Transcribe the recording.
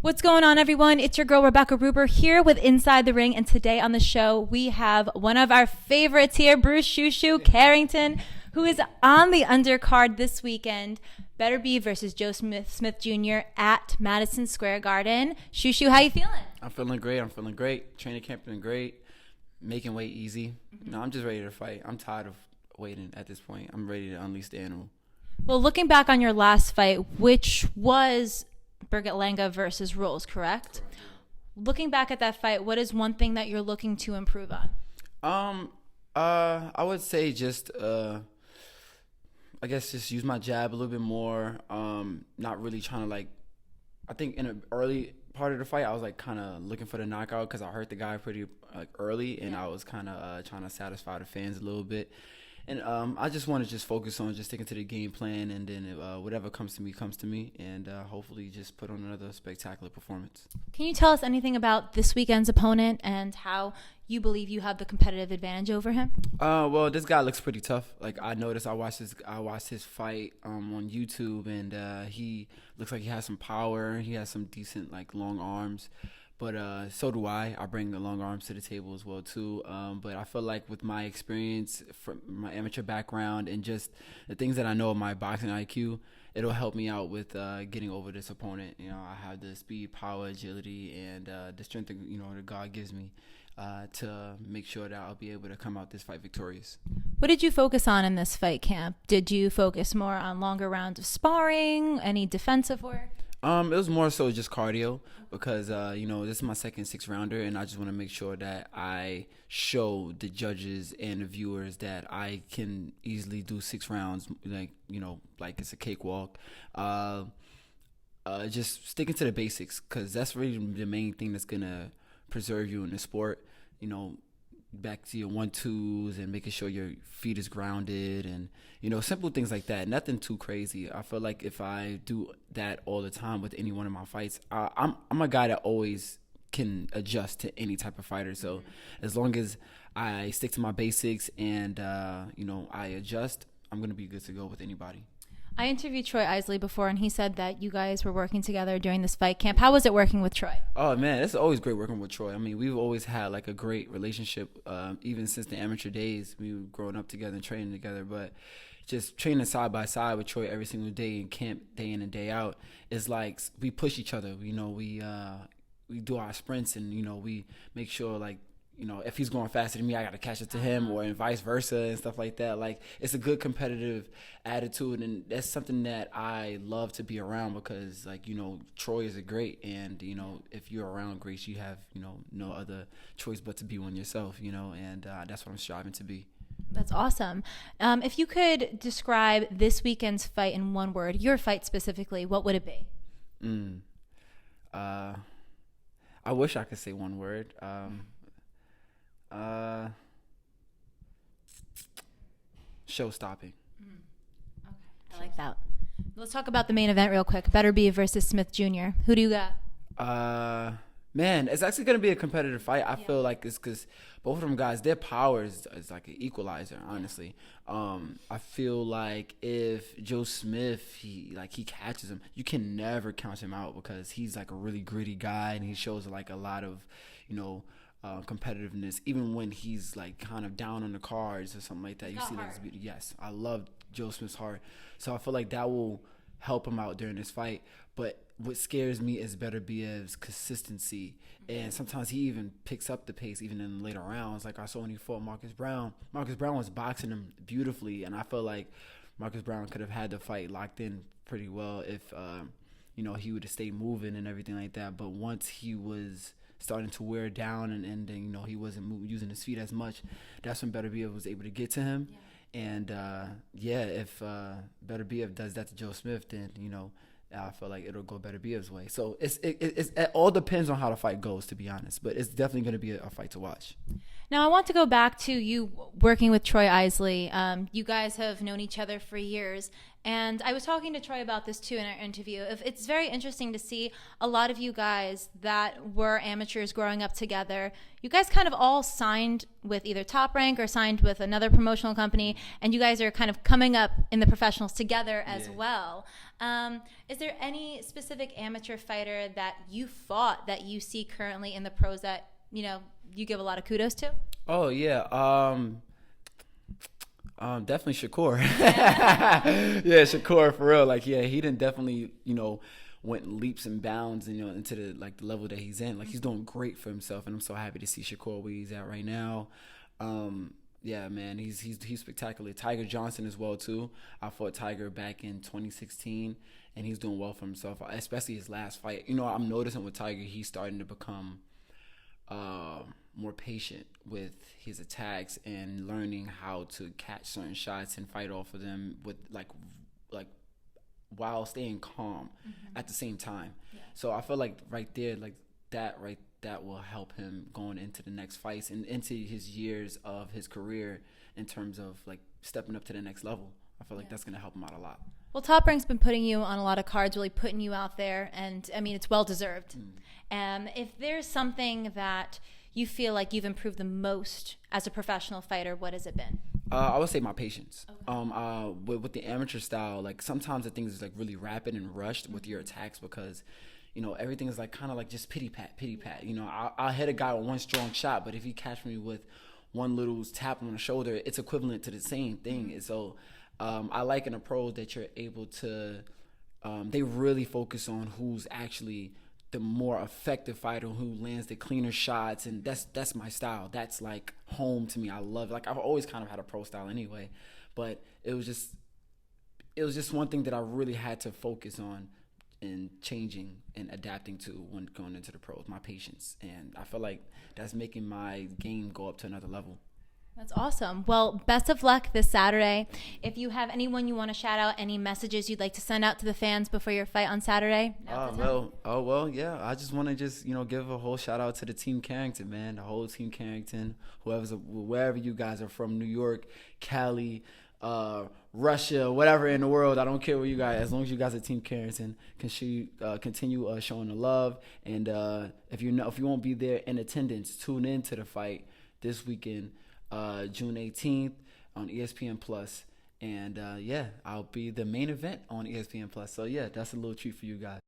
What's going on, everyone? It's your girl, Rebecca Ruber, here with Inside the Ring. And today on the show, we have one of our favorites here, Bruce Shu Shu Carrington, who is on the undercard this weekend. Beterbiev versus Joe Smith Jr. at Madison Square Garden. Shu Shu, how you feeling? I'm feeling great. Training camp been great. Making weight easy. No, I'm just ready to fight. I'm tired of waiting at this point. I'm ready to unleash the animal. Well, looking back on your last fight, which was Berlanga versus Rolls, correct? Looking back at that fight, what is one thing that you're looking to improve on? I would say just I guess just use my jab a little bit more. Not really trying to I think in an early part of the fight, I was kind of looking for the knockout because I hurt the guy pretty early, and I was kind of trying to satisfy the fans a little bit. And I just want to just focus on just sticking to the game plan, and then whatever comes to me, and hopefully just put on another spectacular performance. Can you tell us anything about this weekend's opponent and how you believe you have the competitive advantage over him? Well, this guy looks pretty tough. I noticed, I watched his fight on YouTube, and he looks like he has some power. He has some decent long arms. But so do I. I bring the long arms to the table as well, too. But I feel like with my experience from my amateur background and just the things that I know of my boxing IQ, it'll help me out with getting over this opponent. I have the speed, power, agility, and the strength that God gives me to make sure that I'll be able to come out this fight victorious. What did you focus on in this fight camp? Did you focus more on longer rounds of sparring, any defensive work? It was more so just cardio because, this is my second 6-rounder, and I just want to make sure that I show the judges and the viewers that I can easily do 6 rounds, like it's a cakewalk. Just sticking to the basics because that's really the main thing that's going to preserve you in the sport, back to your 1-2s and making sure your feet is grounded and simple things like that. Nothing too crazy. I feel like if I do that all the time with any one of my fights, I'm a guy that always can adjust to any type of fighter. So as long as I stick to my basics and I adjust, I'm gonna be good to go with anybody. I interviewed Troy Isley before, and he said that you guys were working together during this fight camp. How was it working with Troy? Oh, man, it's always great working with Troy. I mean, we've always had, a great relationship, even since the amateur days. We were growing up together and training together. But just training side by side with Troy every single day in camp, day in and day out, is like we push each other. We do our sprints, and, we make sure, if he's going faster than me, I got to catch up to him, or and vice versa and stuff like that. It's a good competitive attitude, and that's something that I love to be around because, Troy is a great, and, if you're around greats, you have, no other choice but to be one yourself, and that's what I'm striving to be. That's awesome. If you could describe this weekend's fight in one word, your fight specifically, what would it be? I wish I could say one word. Show stopping. Okay, I like that. Let's talk about the main event real quick. Beterbiev versus Smith Jr. Who do you got? Man, it's actually going to be a competitive fight. I feel like it's because both of them guys, their power is like an equalizer, honestly. I feel like if Joe Smith, he catches him, you can never count him out because he's a really gritty guy, and he shows a lot of, competitiveness, even when he's kind of down on the cards or something like that. You see that as beauty. Yes, I love Joe Smith's heart, so I feel like that will help him out during this fight. But what scares me is Beterbiev's consistency, and sometimes he even picks up the pace even in the later rounds. Like I saw when he fought Marcus Brown. Marcus Brown was boxing him beautifully, and I feel like Marcus Brown could have had the fight locked in pretty well if he would have stayed moving and everything like that. But once he was starting to wear down and then he wasn't using his feet as much, that's when Beterbiev was able to get to him. And if Beterbiev does that to Joe Smith, then I feel like it'll go Beterbiev's way. So it all depends on how the fight goes, to be honest. But it's definitely going to be a fight to watch. Now, I want to go back to you working with Troy Isley. You guys have known each other for years, And I was talking to Troy about this too in our interview. It's very interesting to see a lot of you guys that were amateurs growing up together. You guys kind of all signed with either Top Rank or signed with another promotional company, and you guys are kind of coming up in the professionals together as well. Is there any specific amateur fighter that you fought that you see currently in the pros that, you know, you give a lot of kudos to? Oh, yeah. Definitely Shakur. Yeah, Shakur, for real. Like, yeah, he didn't definitely, you know, went leaps and bounds, you know, into the level that he's in. Like, he's doing great for himself, and I'm so happy to see Shakur where he's at right now. Yeah, man, he's spectacular. Tiger Johnson as well too. I fought Tiger back in 2016, and he's doing well for himself, especially his last fight. You know, I'm noticing with Tiger, he's starting to become more patient with his attacks and learning how to catch certain shots and fight off of them with like while staying calm at the same time. Yeah. So I feel like right there, like that will help him going into the next fights and into his years of his career in terms of like stepping up to the next level. I feel like that's going to help him out a lot. Well, Top Rank's been putting you on a lot of cards, really putting you out there, and I mean, it's well deserved. If there's something that you feel like you've improved the most as a professional fighter, what has it been? I would say my patience. Okay. With the amateur style, like sometimes the things is like really rapid and rushed with your attacks because, you know, everything is like kind of like just pity pat. You know, I'll hit a guy with one strong shot, but if he catch me with one little tap on the shoulder, it's equivalent to the same thing. And so I like in a pro that you're able to, they really focus on who's actually the more effective fighter, who lands the cleaner shots, and that's my style. That's like home to me. I love it. Like I've always kind of had a pro style anyway, but it was just one thing that I really had to focus on and changing and adapting to when going into the pros, my patience. And I feel like that's making my game go up to another level. That's awesome. Well, best of luck this Saturday. If you have anyone you want to shout out, any messages you'd like to send out to the fans before your fight on Saturday? Yeah. I just want to give a whole shout out to the Team Carrington, man. The whole Team Carrington, wherever you guys are from, New York, Cali, Russia, whatever in the world. I don't care where you guys, as long as you guys are Team Carrington, continue showing the love. And if you won't be there in attendance, tune in to the fight this weekend. June 18th on ESPN Plus, and I'll be the main event on ESPN Plus. So yeah, that's a little treat for you guys.